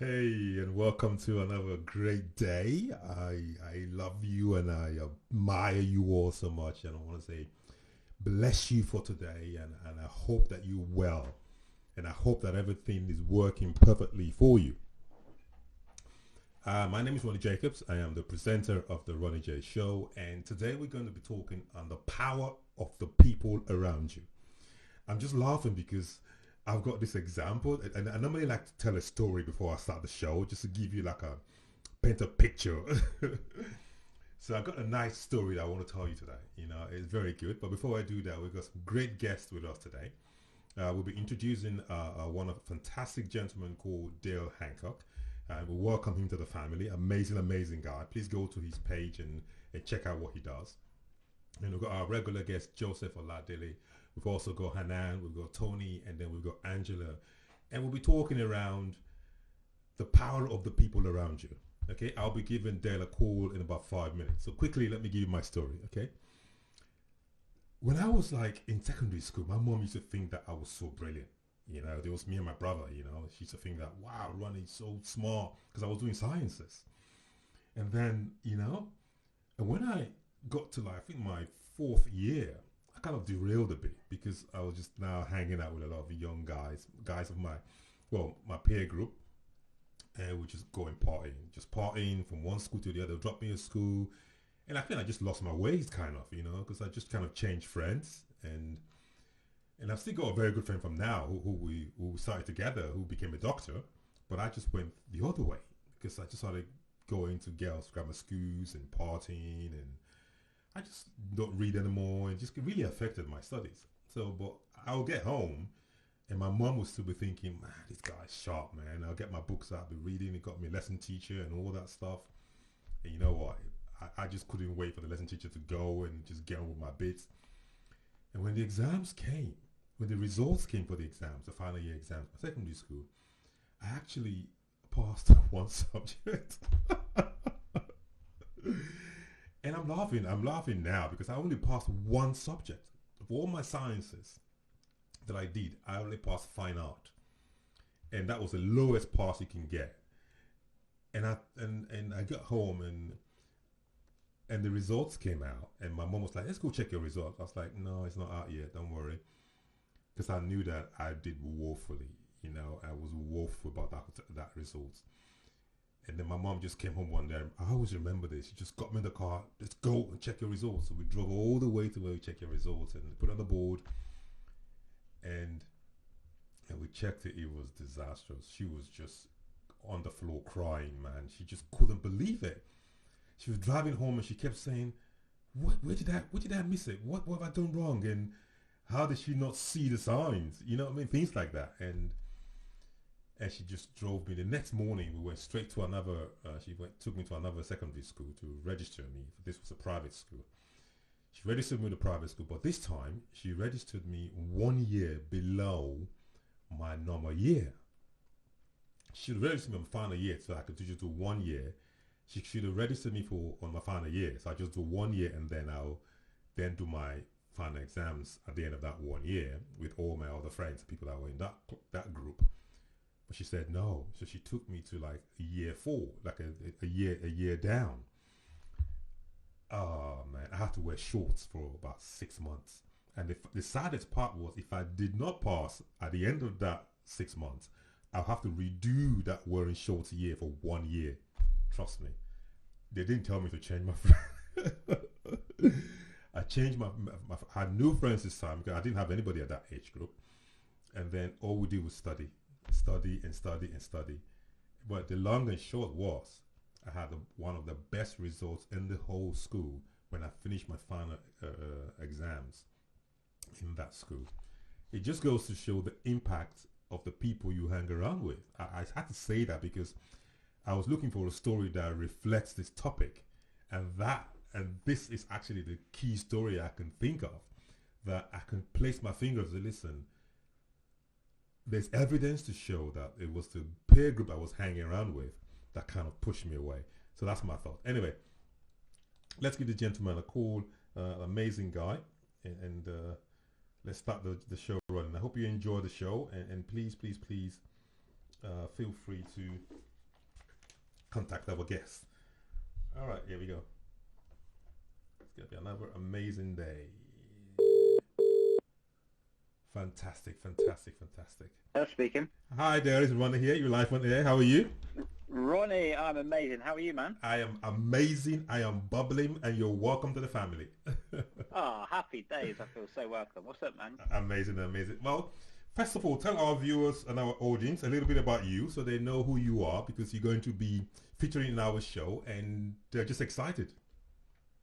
Hey, and welcome to another great day. I love you and I admire you all so much, and I want to say bless you for today, and I hope that you're well, and I hope that everything is working perfectly for you. My name is Ronnie Jacobs. I am the presenter of the Ronnie J Show, and today we're going to be talking on the power of the people around you. I'm just laughing because I've got this example, and I normally like to tell a story before I start the show, just to give you like a paint a picture. So I've got a nice story that I want to tell you today. It's very good. But before I do that, we've got some great guests with us today. We'll be introducing one of a fantastic gentleman called Dale Hancock. We'll welcome him to the family. Amazing, amazing guy. Please go to his page and check out what he does. And we've got our regular guest, Joseph Oladele. We've also got Hanane, we've got Tony, and then we've got Angela. And we'll be talking around the power of the people around you. Okay, I'll be giving Dale a call in about 5 minutes. So quickly, let me give you my story. Okay, when I was like in secondary school, my mom used to think that I was so brilliant. There was me and my brother. She used to think that, wow, Ronnie's so smart because I was doing sciences. And then, and when I got to like I think my fourth year, I kind of derailed a bit because I was just now hanging out with a lot of young guys of my peer group, and we just going partying, just partying from one school to the other, drop me at school, and I think I just lost my ways, kind of, because I just kind of changed friends, and I've still got a very good friend from now who we started together, who became a doctor, but I just went the other way because I just started going to girls' grammar schools and partying, and I just don't read anymore, and just really affected my studies. So, but I'll get home, and my mom will still be thinking, man, this guy's sharp, man. I'll get my books out, be reading. It got me a lesson teacher and all that stuff. And you know what? I just couldn't wait for the lesson teacher to go and just get on with my bits. And when the exams came, when the results came for the exams, the final year exams, my secondary school, I actually passed one subject. And I'm laughing now because I only passed one subject. Of all my sciences that I did, I only passed fine art. And that was the lowest pass you can get. And I got home, and the results came out, and my mom was like, let's go check your results. I was like, no, it's not out yet, don't worry. Because I knew that I did woefully. I was woeful about that result. And then my mom just came home one day. I always remember this. She just got me in the car. Let's go and check your results. So we drove all the way to where we check your results and put it on the board. And we checked it. It was disastrous. She was just on the floor crying, man. She just couldn't believe it. She was driving home and she kept saying, where did I miss it? What have I done wrong? And how did she not see the signs? You know what I mean? Things like that. And she just drove me. The next morning, we went straight to another. Took me to another secondary school to register me. This was a private school. She registered me to private school, but this time she registered me 1 year below my normal year. She should have registered me on my final year, so I could just do 1 year. She should have registered me for on my final year, so I just do 1 year, and then I'll then do my final exams at the end of that 1 year with all my other friends, people that were in that group. But she said no, so she took me to like year four, like a year down. Oh man, I had to wear shorts for about 6 months. And the saddest part was if I did not pass at the end of that 6 months, I'll have to redo that wearing shorts year for 1 year. Trust me. They didn't tell me to change my friend. I changed I had no friends this time because I didn't have anybody at that age group. And then all we did was study, study and study and study. But the long and short was, I had one of the best results in the whole school when I finished my final exams in that school. It just goes to show the impact of the people you hang around with. I had to say that because I was looking for a story that reflects this topic, and this is actually the key story I can think of, that I can place my fingers and listen. There's evidence to show that it was the peer group I was hanging around with that kind of pushed me away. So that's my thought. Anyway, let's give the gentleman a call. Amazing guy, and let's start the show running. I hope you enjoy the show, and please, please, please, feel free to contact our guest. All right, here we go. It's going to be another amazing day. Fantastic, fantastic, fantastic. Hello, speaking. Hi there, it's Ronnie here. You're live on air. How are you? Ronnie, I'm amazing. How are you, man? I am amazing. I am bubbling, and you're welcome to the family. Oh, happy days. I feel so welcome. What's up, man? Amazing, amazing. Well, first of all, tell our viewers and our audience a little bit about you so they know who you are, because you're going to be featuring in our show and they're just excited.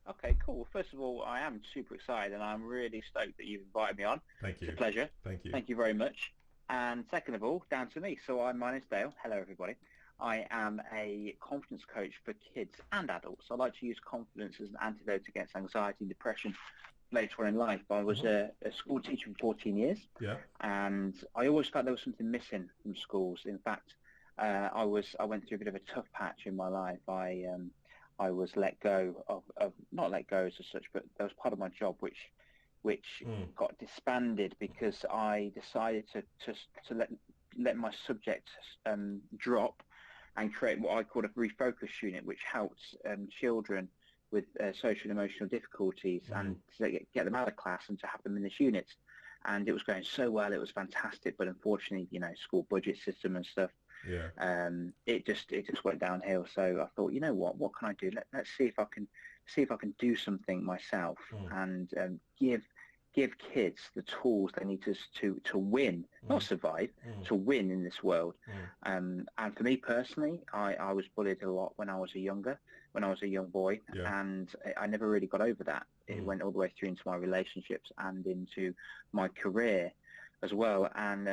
Okay, cool. First of all, I am super excited and I'm really stoked that you've invited me on. Thank you. It's a pleasure. Thank you. Thank you very much. And second of all, down to me. So my name's Dale. Hello, everybody. I am a confidence coach for kids and adults. I like to use confidence as an antidote against anxiety and depression later on in life. I was a school teacher for 14 years. Yeah. And I always felt there was something missing from schools. In fact, I went through a bit of a tough patch in my life. I was let go of not let go as such, but there was part of my job which got disbanded because I decided to let my subject drop and create what I called a refocus unit, which helped children with social and emotional difficulties and to get them out of class and to have them in this unit. And it was going so well, it was fantastic, but unfortunately, school budget system and stuff, it just went downhill. So I thought, you know what can I do? Let's see if I can do something myself and give kids the tools they need to win, not survive, to win in this world. And for me personally, I was bullied a lot when I was a young boy, and I never really got over that. It went all the way through into my relationships and into my career as well, and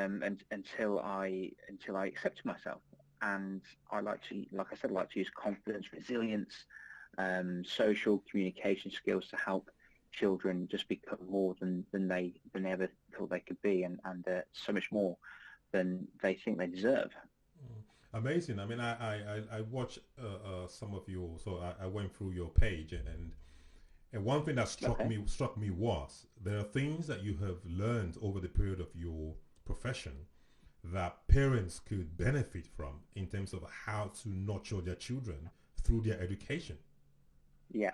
until I accepted myself. And I like to use confidence, resilience, social communication skills to help children just become more than they ever thought they could be, and so much more than they think they deserve. Amazing. I mean, I watched some of your, so I went through your page, and one thing that struck me was there are things that you have learned over the period of your profession that parents could benefit from in terms of how to nurture their children through their education. Yeah.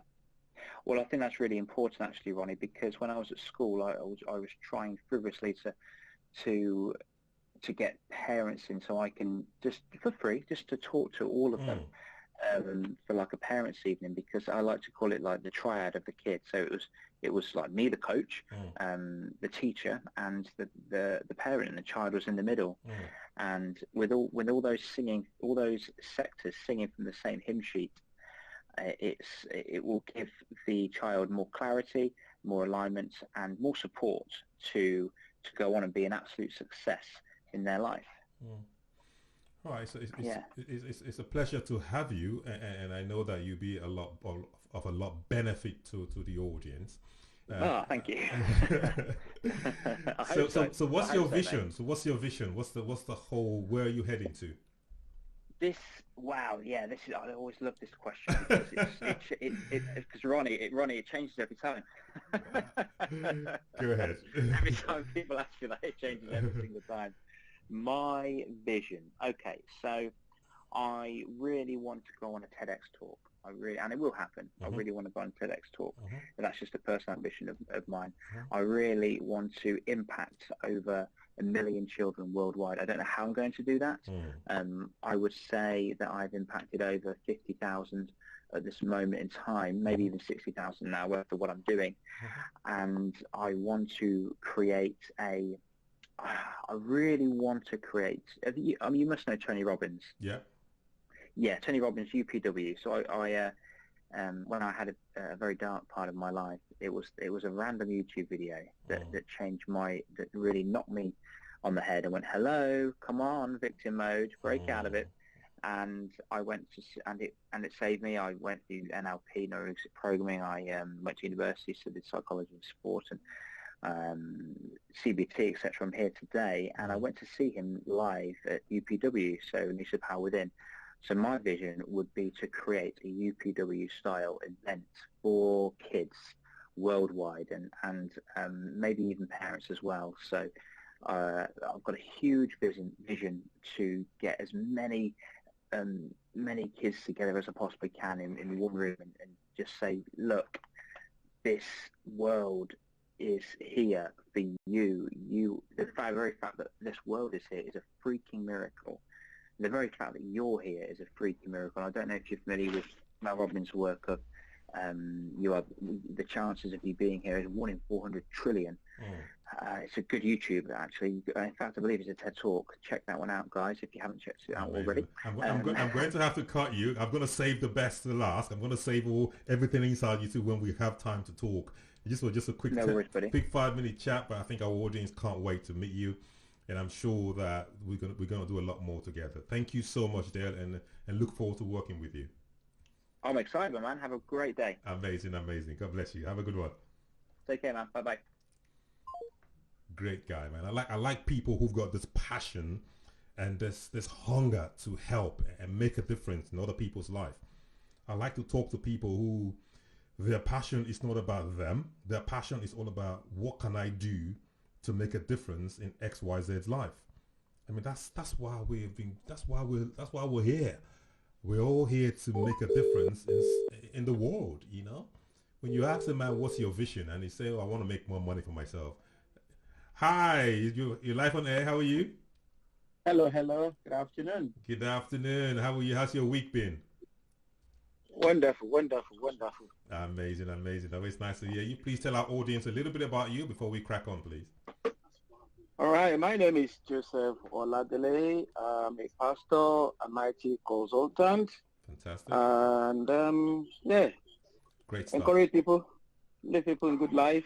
Well, I think that's really important, actually, Ronnie, because when I was at school, I was trying frivolously to get parents in so I can just for free, just to talk to all of them for like a parents' evening, because I like to call it like the triad of the kid. So it was like me, the coach, the teacher, and the parent, and the child was in the middle. And with all those sectors singing from the same hymn sheet, it will give the child more clarity, more alignment, and more support to go on and be an absolute success in their life. All right, so it's a pleasure to have you, and I know that you'll be a lot benefit to the audience. Thank you. So what's your vision? So what's your vision? What's the whole? Where are you heading to? This is. I always love this question because Ronnie, it changes every time. Go ahead. Every time people ask me that, it changes every single time. My vision. Okay, so I really want to go on a TEDx talk. And it will happen. I really want to go on a TEDx talk. But that's just a personal ambition of mine. I really want to impact over 1 million children worldwide. I don't know how I'm going to do that. I would say that I've impacted over 50,000 at this moment in time, maybe even 60,000 now after what I'm doing. And I want to create I really want to create, you must know Tony Robbins. Yeah, Tony Robbins, UPW. So I when I had a very dark part of my life, it was a random YouTube video that changed that really knocked me on the head and went, hello, come on, victim mode, break out of it. And I went and it saved me. I went through NLP, neurolinguistic programming. I went to university, studied psychology and sport and CBT, etc. I'm here today, and I went to see him live at UPW, so Unleash the Power Within. So my vision would be to create a UPW style event for kids worldwide and maybe even parents as well. So I've got a huge vision to get as many many kids together as I possibly can in one room and just say, look, this world is here for you. The very fact that this world is here is a freaking miracle. The very fact that you're here is a freaking miracle. I don't know if you're familiar with Mel Robbins' work of you have the chances of you being here is 1 in 400 trillion. It's a good YouTube, actually. In fact, I believe it's a TED Talk. Check that one out, guys, if you haven't checked it out already. I'm going to have to cut you. I'm going to save the best to last. I'm going to save everything inside you too when we have time to talk. Just a quick, quick 5-minute chat, but I think our audience can't wait to meet you, and I'm sure that we're going to do a lot more together. Thank you so much, Dale, and look forward to working with you. I'm excited, man. Have a great day. Amazing. God bless you. Have a good one. Take care, man. Bye-bye. Great guy, man. I like people who've got this passion and this hunger to help and make a difference in other people's life. I like to talk to people who their passion is not about them. Their passion is all about what can I do to make a difference in XYZ's life. I mean, that's why we're here. We're all here to make a difference in the world, you know. When you ask a man, what's your vision? And he say, I want to make more money for myself. Hi, you're live on air. How are you? Hello. Good afternoon. Good afternoon. How are you? How's your week been? Wonderful. Amazing. Always nice to hear you. Please tell our audience a little bit about you before we crack on, please. All right. My name is Joseph Oladele. I'm a pastor, an IT consultant. Fantastic. And, great stuff. Encourage people, live people in good life,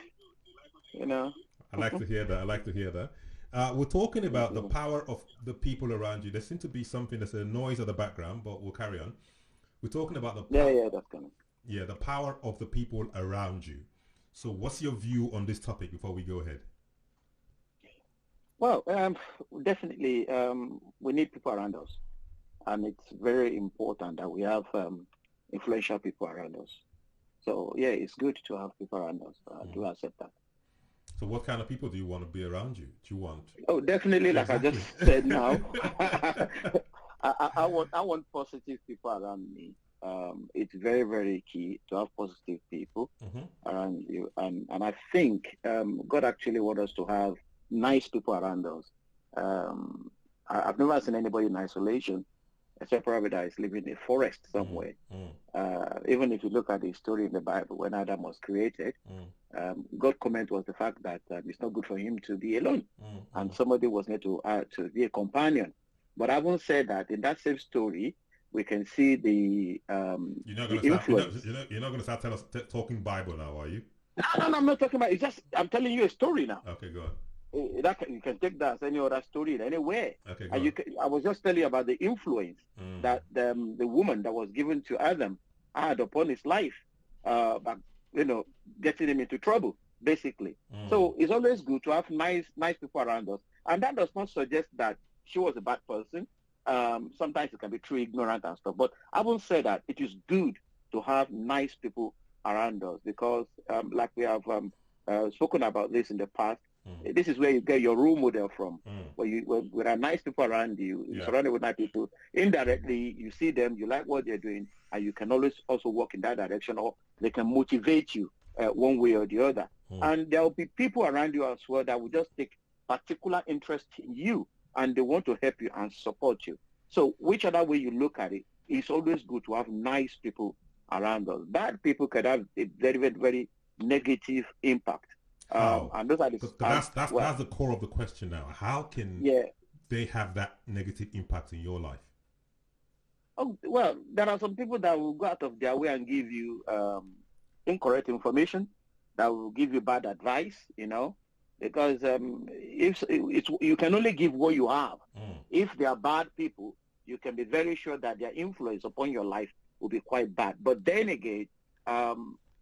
you know. I like to hear that. We're talking about the power of the people around you. There seems to be something, there's a noise at the background, but we'll carry on. We're talking about the power, that's coming. Yeah, the power of the people around you. So what's your view on this topic before we go ahead? Well, definitely we need people around us. And it's very important that we have influential people around us. So, yeah, it's good to have people around us. Do accept that. So what kind of people do you want to be around you? Do you want? Oh, definitely, like I just said now. I want positive people around me. It's very, very key to have positive people around you. And I think God actually wants us to have nice people around us. I've never seen anybody in isolation, except probably that is living in a forest somewhere. Even if you look at the story in the Bible when Adam was created, God's comment was the fact that it's not good for him to be alone, and somebody was need to be a companion. But I won't say that in that same story we can see the influence. You're not going to start talking Bible now, are you? No, I'm not talking about. It's just I'm telling you a story now. Okay, go on. You can take that as any other story anywhere. Okay, and I was just telling you about the influence that the woman that was given to Adam had upon his life, by getting him into trouble, basically. So it's always good to have nice people around us, and that does not suggest that she was a bad person. Sometimes it can be true ignorant and stuff, but I won't say that. It is good to have nice people around us because, like we have spoken about this in the past. This is where you get your role model from. When there are nice people around you, you're surrounded with nice people. Indirectly, you see them, you like what they're doing, and you can always also work in that direction, or they can motivate you one way or the other. And there will be people around you as well that will just take particular interest in you, and they want to help you and support you. So which other way you look at it, it's always good to have nice people around us. Bad people can have a very, very, very negative impact. And those are that's the core of the question now. How can they have that negative impact in your life? Oh, well, there are some people that will go out of their way and give you incorrect information, that will give you bad advice, because if you can only give what you have. If they are bad people, you can be very sure that their influence upon your life will be quite bad. But then again,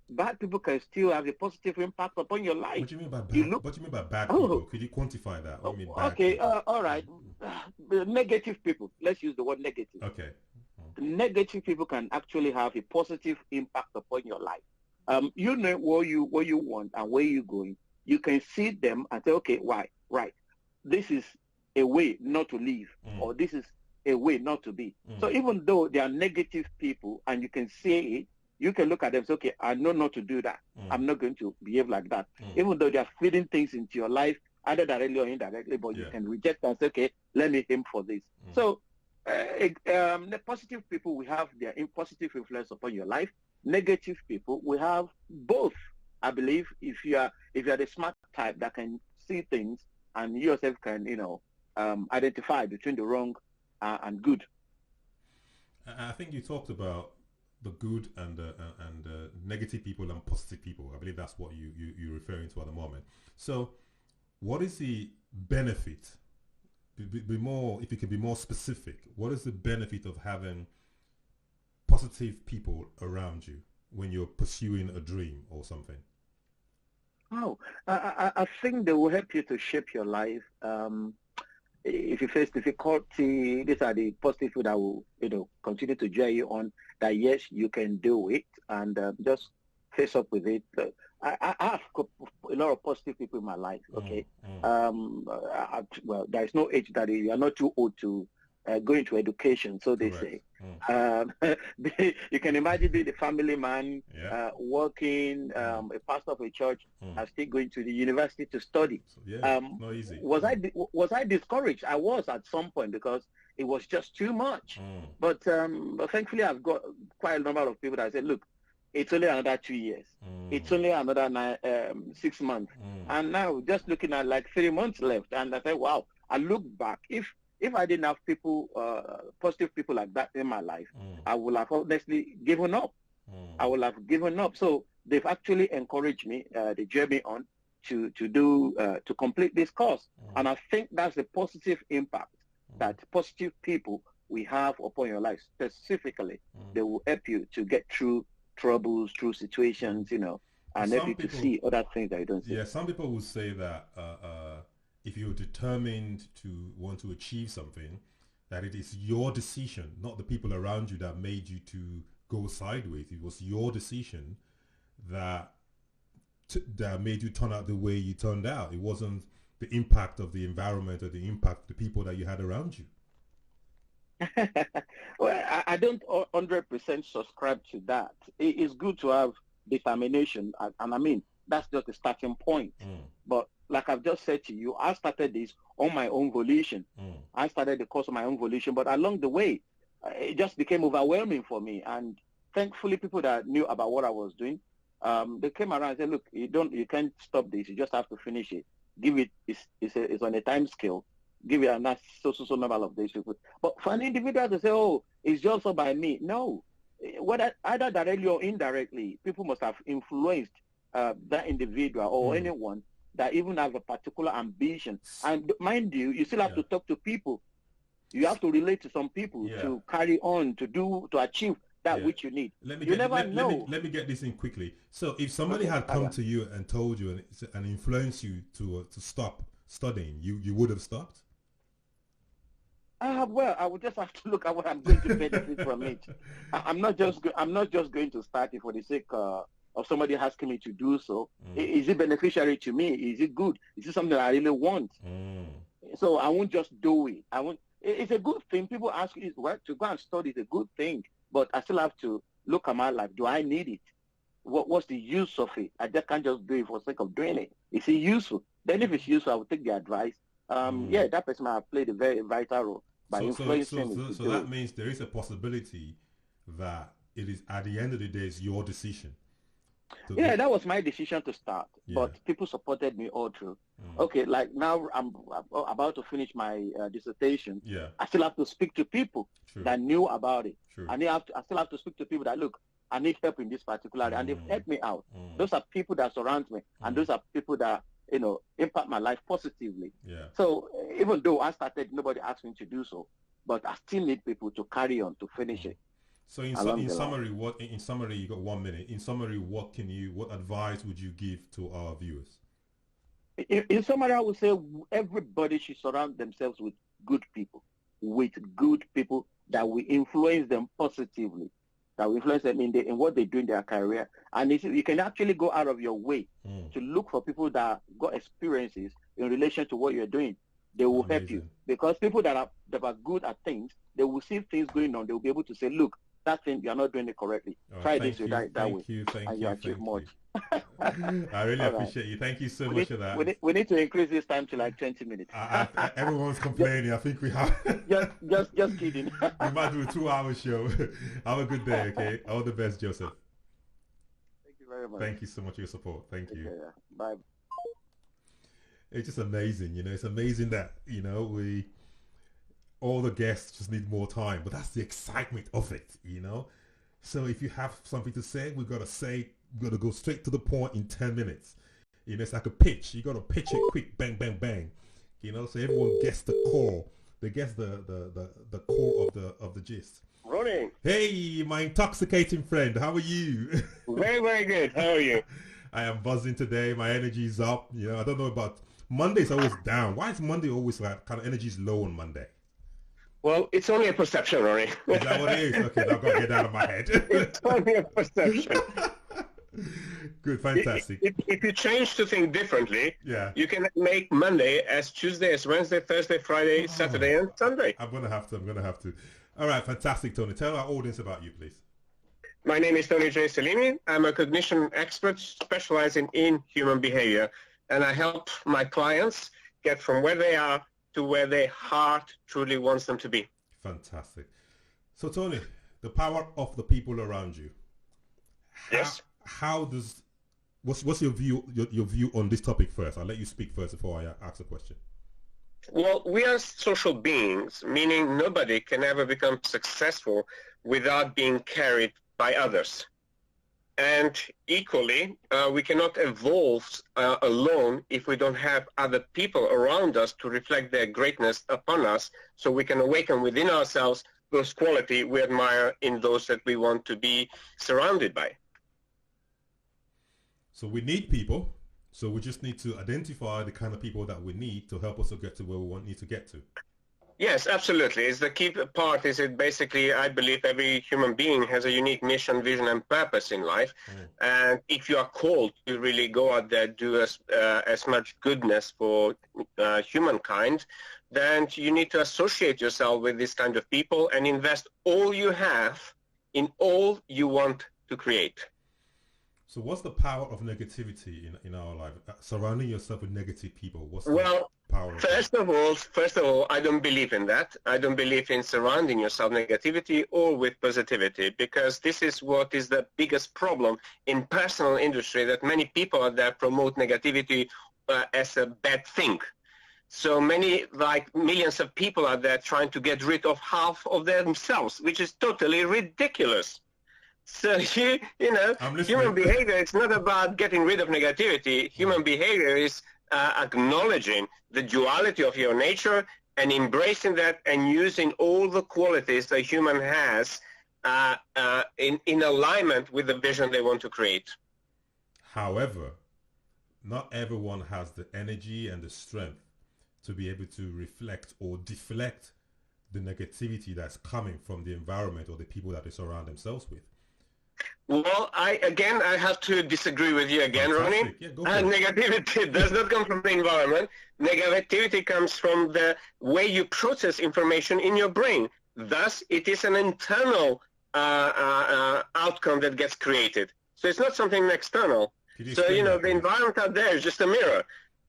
bad people can still have a positive impact upon your life. What do you mean by bad? What do you mean by bad people? Could you quantify that? What do you mean bad people? All right. The negative people. Let's use the word negative. Okay. Negative people can actually have a positive impact upon your life. You know what you want and where you're going. You can see them and say, okay, why? Right. This is a way not to live, or this is a way not to be. So even though they are negative people and you can see it, you can look at them and say, okay, I know not to do that. I'm not going to behave like that. Even though they are feeding things into your life, either directly or indirectly, but you can reject and say, okay, let me aim for this. So the positive people, we have their positive influence upon your life. Negative people, we have both. I believe if you are the smart type that can see things and you yourself can, identify between the wrong and good. I think you talked about the good and negative people and positive people. I believe that's what you're referring to at the moment. So what is the benefit? Be more, if you can be more specific, what is the benefit of having positive people around you when you're pursuing a dream or something? Oh, I think they will help you to shape your life. If you face difficulty, these are the positive people that will, continue to cheer you on. That yes, you can do it, and just face up with it. I have a lot of positive people in my life. Okay, well, there is no age that you are not too old to go into education, so they say. You can imagine being a family man, working, a pastor of a church, and still going to the university to study. Not easy. Was I discouraged? I was at some point because it was just too much. But thankfully, I've got quite a number of people that said, look, it's only another 2 years. It's only another 6 months. And now just looking at like 3 months left. And I said, wow, I look back. If I didn't have people, positive people like that in my life, I would have honestly given up. I would have given up. So they've actually encouraged me, they cheer me on to complete this course. And I think that's the positive impact that positive people we have upon your life. Specifically, they will help you to get through troubles, through situations, and help you to see other things that you don't see. Yeah, some people will say that if you're determined to want to achieve something, that it is your decision, not the people around you that made you to go sideways. It was your decision that made you turn out the way you turned out. It wasn't the impact of the environment or the impact of the people that you had around you. Well, I don't 100% subscribe to that. It's good to have determination, and I mean, that's just the starting point. But like I've just said to you, I started this on my own volition. I started the course on my own volition, but along the way, it just became overwhelming for me. And thankfully, people that knew about what I was doing, they came around and said, look, you can't stop this. You just have to finish it. Give it, it's on a time scale. Give it a nice so number of days. But for an individual to say, oh, it's just by me. No, whether either directly or indirectly, people must have influenced that individual or anyone that even have a particular ambition. And mind you, you still have to talk to people. You have to relate to some people to carry on, to achieve that which you need. Let me get this in quickly. So if somebody had come to you and told you and influenced you to stop studying, you would have stopped? Well, I would just have to look at what I'm going to benefit from it. I'm not just going to start it for the sake of somebody asking me to do so. Is it beneficiary to me? Is it good? Is it something I really want? So I won't just do it. It's a good thing. People ask me, well, to go and study is a good thing, but I still have to look at my life. Do I need it? What's the use of it? I just can't just do it for the sake of doing it. Is it useful? Then if it's useful, I will take the advice. That person might have played a very vital role by influencing me. So that means there is a possibility that it is, at the end of the day, it's your decision. That was my decision to start, but people supported me all through. Okay, like now I'm about to finish my dissertation. I still have to speak to people that knew about it. I still have to speak to people that, look, I need help in this particular area, and they've helped me out. Those are people that surround me, and those are people that impact my life positively. So even though I started, nobody asked me to do so, but I still need people to carry on to finish it. So in summary, you got 1 minute. In summary, what advice would you give to our viewers? In summary, I would say everybody should surround themselves with good people that will influence them positively, that will influence them in what they do in their career. And you can actually go out of your way to look for people that got experiences in relation to what you're doing. they will help you. Amazing. Because people that are good at things, they will see things going on. They will be able to say, look, that thing, you are not doing it correctly. Try this way, that way. And you achieve much. I really appreciate you. Thank you so much for that. We need to increase this time to like 20 minutes. Everyone's complaining. I think we have. just kidding. We might do a 2-hour show. Have a good day, okay? All the best, Joseph. Thank you very much. Thank you so much for your support. Thank you. Okay, bye. It's just amazing, it's amazing that, all the guests just need more time, but that's the excitement of it, So if you have something to say, we've got to go straight to the point in 10 minutes. It's like a pitch. You got to pitch it quick, bang, bang, bang. So everyone gets the core. They get the core of the gist. Ronnie. Hey, my intoxicating friend. How are you? Very, very good. How are you? I am buzzing today. My energy is up. I don't know about Monday's always down. Why is Monday always like kind of energy is low on Monday? Well, it's only a perception, Ronnie. Is that what it is? Okay, now I've got to get out of my head. It's only a perception. Good, fantastic. If you change to think differently, you can make Monday as Tuesday, as Wednesday, Thursday, Friday, Saturday, and Sunday. I'm going to have to. All right, fantastic, Tony. Tell our audience about you, please. My name is Ronnie J. Selimi. I'm a cognition expert specializing in human behavior, and I help my clients get from where they are to where their heart truly wants them to be. Fantastic. So, Tony, the power of the people around you. Yes. What's your view on this topic first? I'll let you speak first before I ask a question. Well, we are social beings, meaning nobody can ever become successful without being carried by others. And equally, we cannot evolve alone if we don't have other people around us to reflect their greatness upon us, so we can awaken within ourselves those qualities we admire in those that we want to be surrounded by. So we need people. So we just need to identify the kind of people that we need to help us to get to where we need to get to. Yes, absolutely. It's the key part is it basically, I believe every human being has a unique mission, vision, and purpose in life. And if you are called to really go out there, do as much goodness for humankind, then you need to associate yourself with this kind of people and invest all you have in all you want to create. So what's the power of negativity in our life? Surrounding yourself with negative people. What's the power of First of all, I don't believe in that. I don't believe in surrounding yourself with negativity or with positivity, because this is what is the biggest problem in personal industry, that many people out there promote negativity as a bad thing. So many, like millions of people out there trying to get rid of half of themselves, which is totally ridiculous. So, human behavior, it's not about getting rid of negativity. Human behavior is acknowledging the duality of your nature and embracing that and using all the qualities a human has in alignment with the vision they want to create. However, not everyone has the energy and the strength to be able to reflect or deflect the negativity that's coming from the environment or the people that they surround themselves with. Well, I have to disagree with you again, Ronnie. Yeah, negativity does not come from the environment. Negativity comes from the way you process information in your brain. Thus, it is an internal outcome that gets created. So it's not something external. So, the environment out there is just a mirror.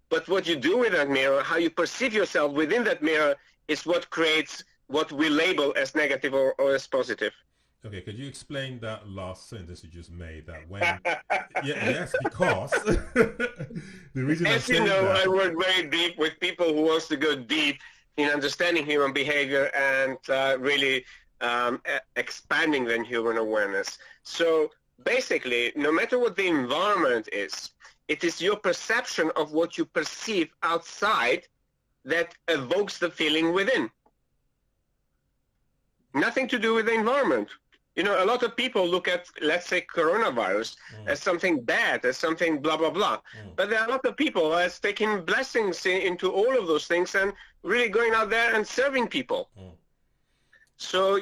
But what you do with that mirror, how you perceive yourself within that mirror, is what creates what we label as negative or as positive. Okay, could you explain that last sentence you just made? That when, yes, because the reason as you know, I work very deep with people who wants to go deep in understanding human behavior and really expanding their human awareness. So basically, no matter what the environment is, it is your perception of what you perceive outside that evokes the feeling within. Nothing to do with the environment. A lot of people look at, let's say, coronavirus as something bad, as something blah, blah, blah. But there are a lot of people that's taking blessings into all of those things and really going out there and serving people. So,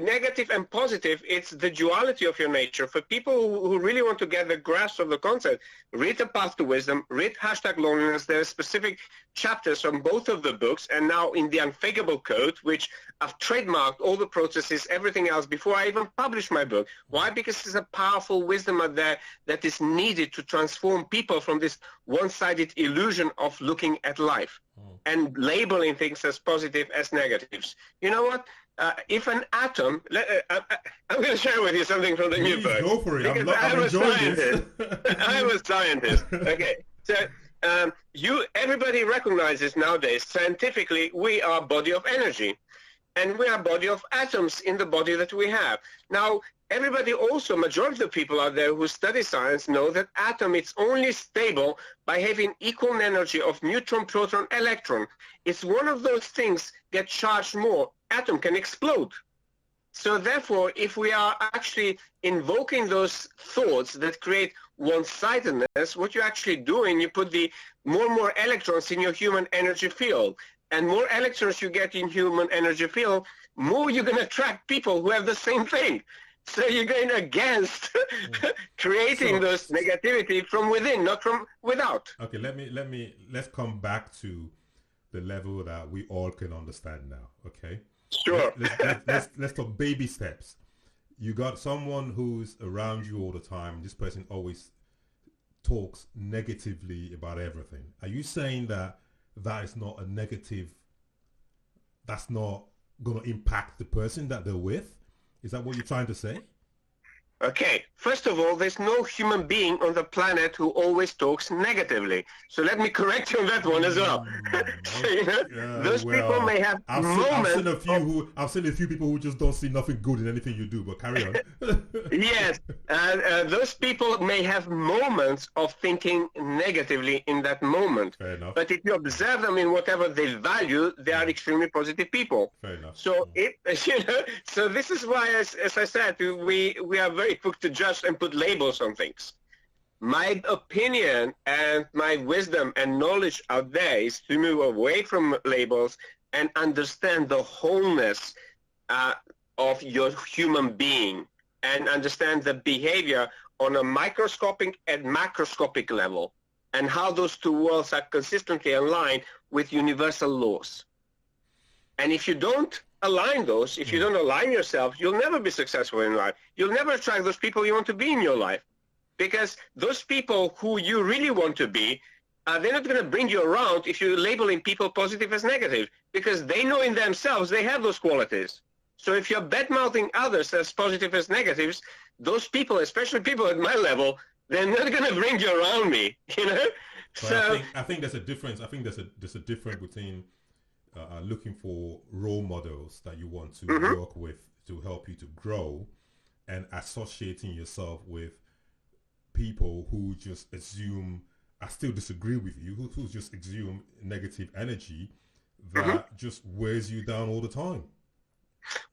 negative and positive, it's the duality of your nature. For people who really want to get the grasp of the concept, read The Path to Wisdom, read #Loneliness. There are specific chapters from both of the books, and now in the Unfakeable Code, which I've trademarked all the processes, everything else, before I even publish my book. Why? Because there's a powerful wisdom out there that is needed to transform people from this one-sided illusion of looking at life and labeling things as positive, as negatives. You know what? If an atom, I'm going to share with you something from the new book. Go for it. I'm a scientist. I'm a scientist. Okay. So everybody recognizes nowadays, scientifically, we are a body of energy. And we are a body of atoms in the body that we have. Now, everybody also, majority of the people out there who study science know that atom is only stable by having equal energy of neutron, proton, electron. It's one of those things get charged more. Atom can explode. So therefore, if we are actually invoking those thoughts that create one-sidedness, what you're actually doing, you put the more and more electrons in your human energy field. And more electrons you get in human energy field, more you're going to attract people who have the same thing. So you're going against creating those negativity from within, not from without. Okay, let's come back to the level that we all can understand now. Okay. Sure. Let's talk baby steps. You got someone who's around you all the time. This person always talks negatively about everything. Are you saying that is not a negative, that's not going to impact the person that they're with? Is that what you're trying to say? Okay, first of all, there's no human being on the planet who always talks negatively. So let me correct you on that one as well. Those people may have moments. I've seen a few people who just don't see nothing good in anything you do, but carry on. Yes, those people may have moments of thinking negatively in that moment. Fair enough. But if you observe them in whatever they value, they are extremely positive people. Fair enough. So so this is why, as I said, we are very quick to judge and put labels on things. My opinion and my wisdom and knowledge out there is to move away from labels and understand the wholeness of your human being and understand the behavior on a microscopic and macroscopic level and how those two worlds are consistently aligned with universal laws. And if you don't align those, if you don't align yourself, you'll never be successful in life. You'll never attract those people you want to be in your life. Because those people who you really want to be, they're not going to bring you around if you're labeling people positive as negative, because they know in themselves they have those qualities. So if you're bad-mouthing others as positive as negatives, those people, especially people at my level, they're not going to bring you around me, So I think there's a difference. I think there's a difference between looking for role models that you want to work with to help you to grow, and associating yourself with people who just assume, I still disagree with you, who just assume negative energy that just wears you down all the time.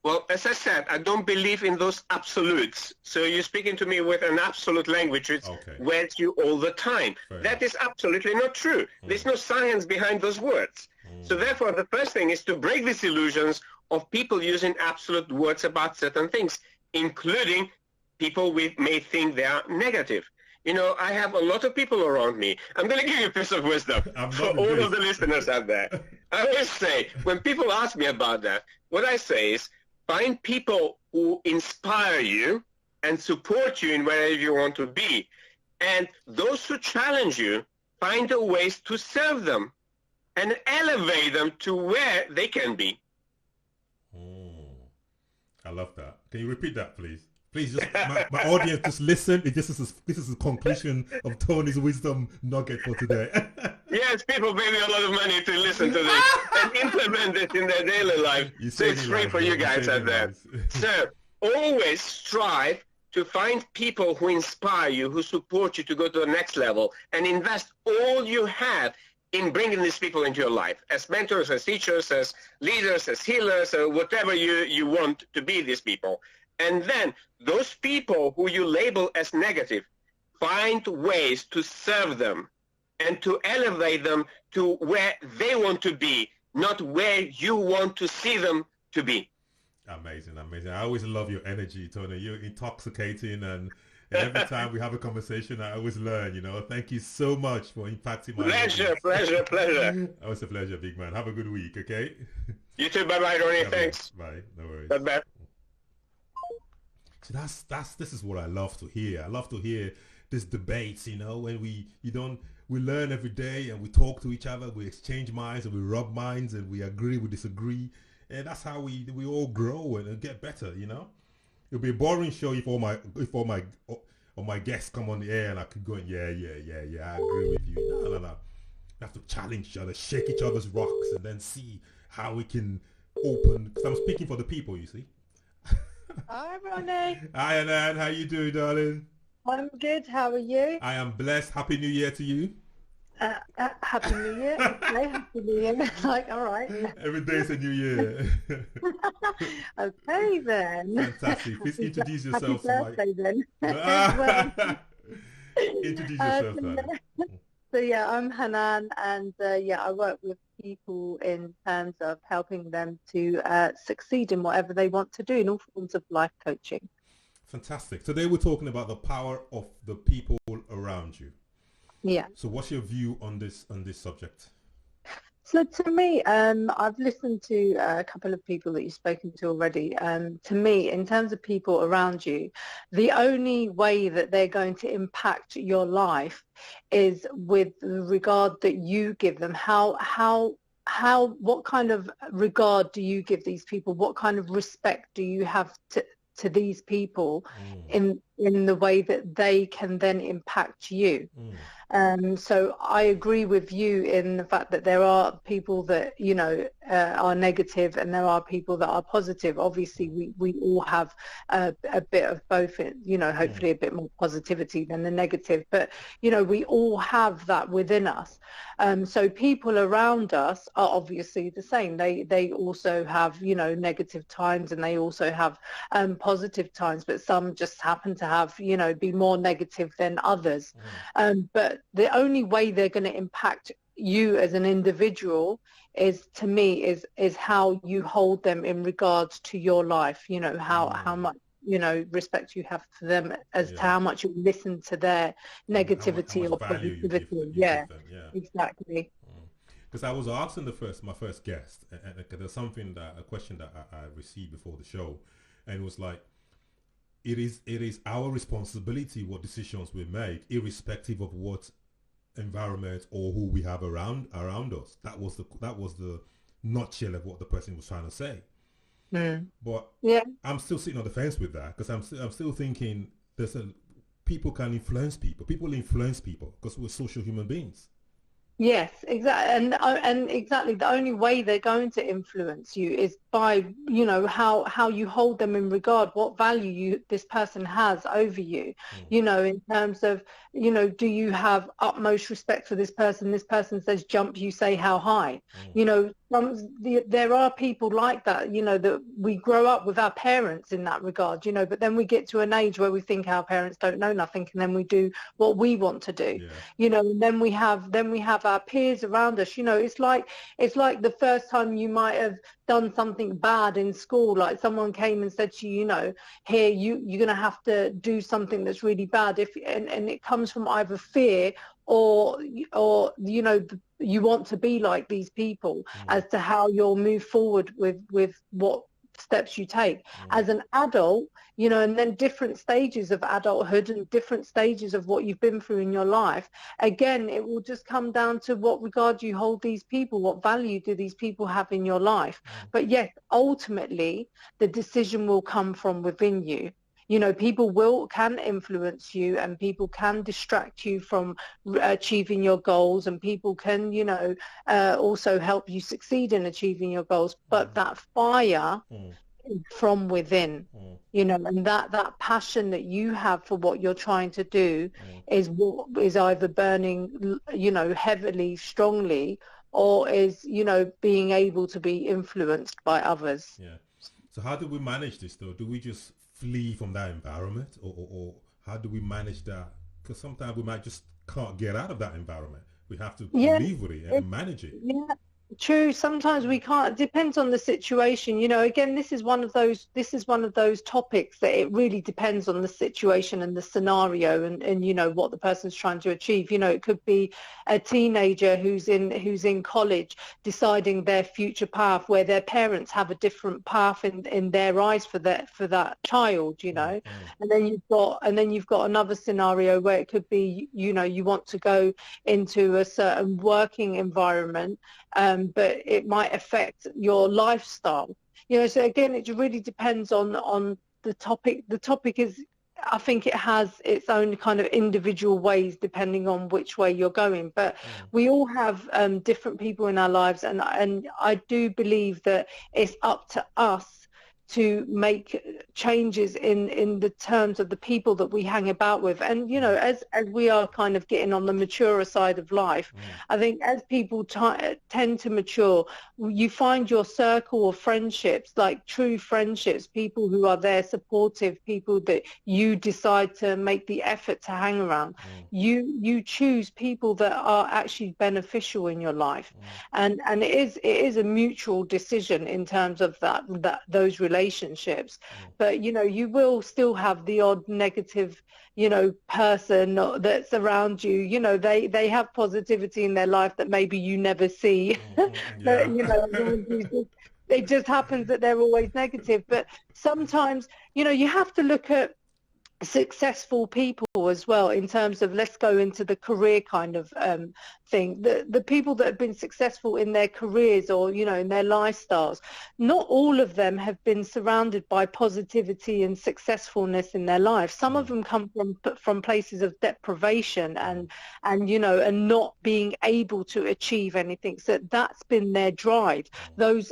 Well, as I said, I don't believe in those absolutes. So you're speaking to me with an absolute language which wears you all the time. That is absolutely not true. There's no science behind those words. So therefore, the first thing is to break these illusions of people using absolute words about certain things, including people may think they are negative. I have a lot of people around me. I'm going to give you a piece of wisdom for all of the listeners out there. I always say, when people ask me about that, what I say is, find people who inspire you and support you in wherever you want to be. And those who challenge you, find a ways to serve them and elevate them to where they can be. I love that. Can you repeat that, please? Please, just my audience, just listen. This is the conclusion of Tony's wisdom nugget for today. Yes, people pay me a lot of money to listen to this and implement it in their daily life. So it's free for you guys out there. So always strive to find people who inspire you, who support you to go to the next level, and invest all you have in bringing these people into your life as mentors, as teachers, as leaders, as healers, or whatever you want to be these people. And then those people who you label as negative, find ways to serve them and to elevate them to where they want to be, not where you want to see them to be. Amazing, amazing. I always love your energy, Tony. You're intoxicating, and every time we have a conversation, I always learn, you know. Thank you so much for impacting my Pleasure, audience. pleasure. Always a pleasure, big man. Have a good week, okay? You too. Bye-bye, Ronnie. God Thanks. bless. Bye. No worries. Bye-bye. So this is what I love to hear. I love to hear these debates, you know, when we learn every day and we talk to each other, we exchange minds and we rub minds and we agree, we disagree. And that's how we all grow and get better, you know. It'll be a boring show if all my guests come on the air and I could go and yeah, I agree with you. No. We have to challenge each other, shake each other's rocks, and then see how we can open. Because I'm speaking for the people, you see. Hi, Ronnie. Hi, Hanane. How you doing, darling? I'm good. How are you? I am blessed. Happy New Year to you. Happy New Year. Okay, Happy New Year. Like, all right. Every day is a new year. Okay, then. Fantastic. Please introduce Happy yourself. birthday, then. Introduce yourself, darling. So yeah, I'm Hanane, and I work with people in terms of helping them to succeed in whatever they want to do in all forms of life coaching. Fantastic. Today we're talking about the power of the people around you. Yeah. So what's your view on this subject? So to me, I've listened to a couple of people that you've spoken to already. To me, in terms of people around you, the only way that they're going to impact your life is with the regard that you give them. What kind of regard do you give these people? What kind of respect do you have to these people in the way that they can then impact you? So I agree with you in the fact that there are people that, you know, are negative and there are people that are positive. Obviously, we all have a bit of both, you know, hopefully a bit more positivity than the negative. But, you know, we all have that within us. So people around us are obviously the same. They also have, you know, negative times and they also have positive times, but some just happen to have, you know, be more negative than others. But the only way they're going to impact you as an individual is, to me, is how you hold them in regards to your life. You know, how much, you know, respect you have for them, as to how much you listen to their negativity how much or value positivity. you Yeah, give them. Yeah, exactly. Because I was asking my first guest, and there's a question that I received before the show, and it was like, it is our responsibility what decisions we make, irrespective of what environment or who we have around us. That was the nutshell of what the person was trying to say. But yeah, I'm still sitting on the fence with that, because I'm still thinking people can influence people. People influence people because we're social human beings. Yes, exactly, and exactly the only way they're going to influence you is by, you know, how you hold them in regard, what value this person has over you. You know, in terms of, you know, do you have utmost respect for this person? This person says jump, you say how high. You know, there are people like that, you know, that we grow up with our parents in that regard, you know, but then we get to an age where we think our parents don't know nothing, and then we do what we want to do. You know, and then we have our peers around us. You know, it's like the first time you might have done something bad in school, like someone came and said to you, you know, here you're going to have to do something that's really bad, and it comes from either fear or you know, you want to be like these people as to how you'll move forward with what steps you take as an adult, you know, and then different stages of adulthood and different stages of what you've been through in your life. Again, it will just come down to what regard you hold these people, what value do these people have in your life. But yes, ultimately the decision will come from within you. You know, people can influence you, and people can distract you from achieving your goals, and people can, you know, also help you succeed in achieving your goals. But that fire is from within, you know, and that passion that you have for what you're trying to do is what is either burning, you know, heavily, strongly, or is, you know, being able to be influenced by others. Yeah. So how do we manage this, though? Do we just flee from that environment, or how do we manage that? Because sometimes we might just can't get out of that environment. We have to live with it and manage it. Yeah, True. Sometimes we can't. It depends on the situation. Again, this is one of those topics that it really depends on the situation and the scenario and what the person's trying to achieve. It could be a teenager who's in college deciding their future path, where their parents have a different path in their eyes for that child, and then you've got another scenario where it could be, you want to go into a certain working environment, but it might affect your lifestyle. So again, it really depends on the topic. The topic is, I think it has its own kind of individual ways depending on which way you're going. But we all have different people in our lives, and I do believe that it's up to us to make changes in the terms of the people that we hang about with. And as we are kind of getting on the maturer side of life, I think as people tend to mature, you find your circle of friendships, like true friendships, people who are there supportive, people that you decide to make the effort to hang around. You choose people that are actually beneficial in your life, and it is a mutual decision in terms of those relationships. But you will still have the odd negative person that's around you. They have positivity in their life that maybe you never see. But, it just happens that they're always negative. But sometimes you have to look at successful people as well, in terms of, let's go into the career kind of thing. The people that have been successful in their careers or in their lifestyles, not all of them have been surrounded by positivity and successfulness in their life. Some of them come from places of deprivation and not being able to achieve anything. So that's been their drive. Those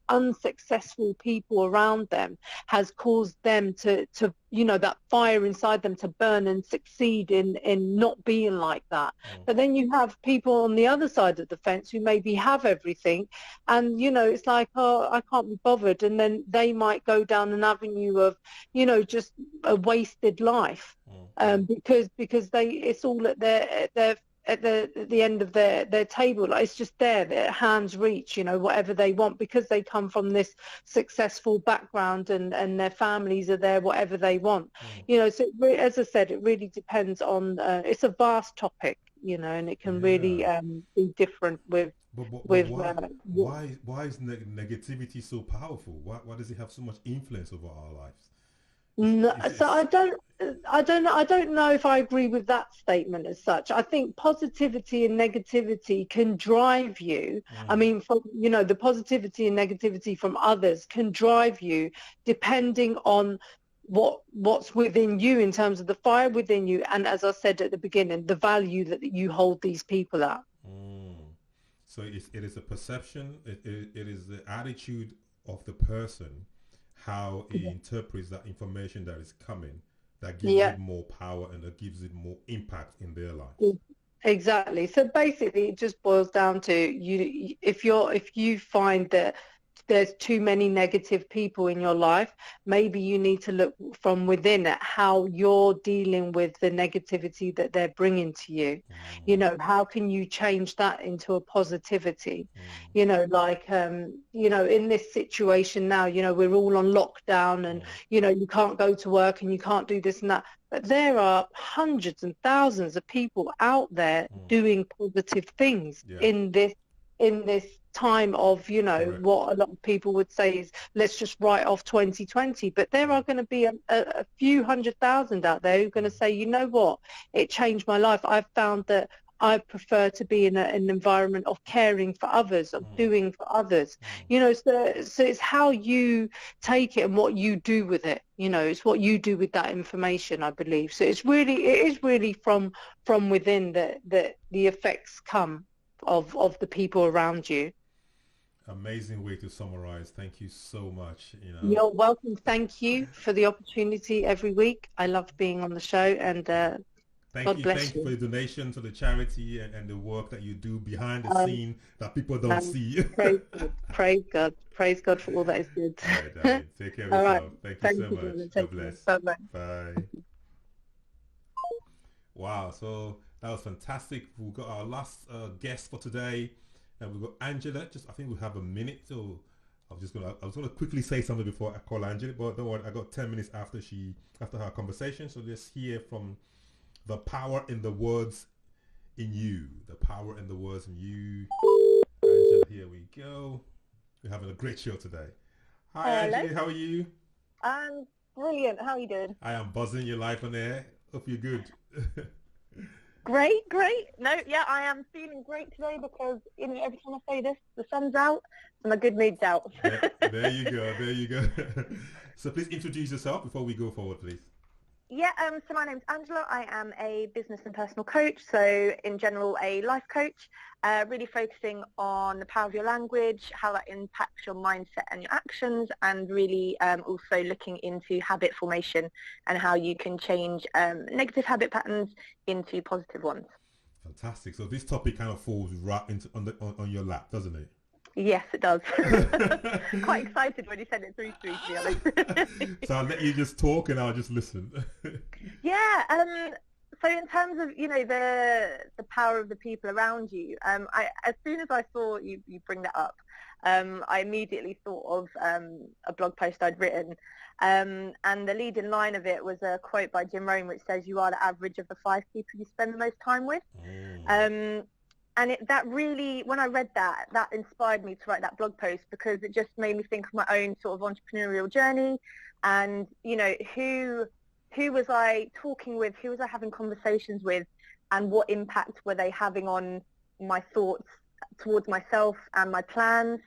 unsuccessful people around them has caused them to that fire inside them to burn and succeed in not being like that. But then you have people on the other side of the fence who maybe have everything, and it's like, oh, I can't be bothered, and then they might go down an avenue of just a wasted life, because it's all at the end of their table. Like, it's just there, their hands reach, whatever they want, because they come from this successful background and their families are there, whatever they want. So as I said, it really depends on, it's a vast topic, and it can really be different with why is negativity so powerful? Why does it have so much influence over our lives? No, so I don't know if I agree with that statement as such. I think positivity and negativity can drive you. I mean, the positivity and negativity from others can drive you, depending on what's within you, in terms of the fire within you, and, as I said at the beginning, the value that you hold these people at. So it is a perception. It is the attitude of the person, how he interprets that information that is coming, that gives it more power and that gives it more impact in their life. Exactly. So basically, it just boils down to you. If you find that there's too many negative people in your life, maybe you need to look from within at how you're dealing with the negativity that they're bringing to you. How can you change that into a positivity? In this situation now, we're all on lockdown, and you can't go to work and you can't do this and that. But there are hundreds and thousands of people out there doing positive things in this time of, Correct. what a lot of people would say is, let's just write off 2020. But there are going to be a few 100,000 out there who are going to say, you know what, it changed my life. I've found that I prefer to be in an environment of caring for others, of doing for others. So it's how you take it and what you do with it. It's what you do with that information, I believe. So it is really from within that the effects come of the people around you. Amazing way to summarize. Thank you so much. You're welcome. Thank you for the opportunity every week. I love being on the show, and God bless you. For the donation to the charity and the work that you do behind the scene that people don't see. Praise God for all that is good. All right, take care of yourself. Right. Thank you so much. God bless. Bye-bye. Bye. Wow, so that was fantastic. We've got our last guest for today, and we've got Angela. I think we have a minute, so I was gonna quickly say something before I call Angela, but don't worry, I got 10 minutes after her conversation. So let's hear from the power in the words in you. The power in the words in you. Angela, here we go. We're having a great show today. Hi, Hello. Angela, how are you? I'm brilliant. How are you doing? I am buzzing. Your life on air. Hope you're good. Great. No, yeah, I am feeling great today because every time I say this, the sun's out and my good mood's out. There you go. So please introduce yourself before we go forward, please. Yeah, so my name's Angela. I am a business and personal coach, so in general a life coach, really focusing on the power of your language, how that impacts your mindset and your actions, and really also looking into habit formation and how you can change negative habit patterns into positive ones. Fantastic. So this topic kind of falls right into on your lap, doesn't it? Yes, it does. Quite excited when you sent it through to me, to be honest. So I'll let you just talk and I'll just listen. Yeah. So in terms of, the power of the people around you, as soon as I saw you bring that up, I immediately thought of a blog post I'd written. And the leading line of it was a quote by Jim Rohn, which says, "You are the average of the 5 people you spend the most time with." And that really, when I read that inspired me to write that blog post, because it just made me think of my own sort of entrepreneurial journey, and who was I talking with, who was I having conversations with, and what impact were they having on my thoughts towards myself and my plans.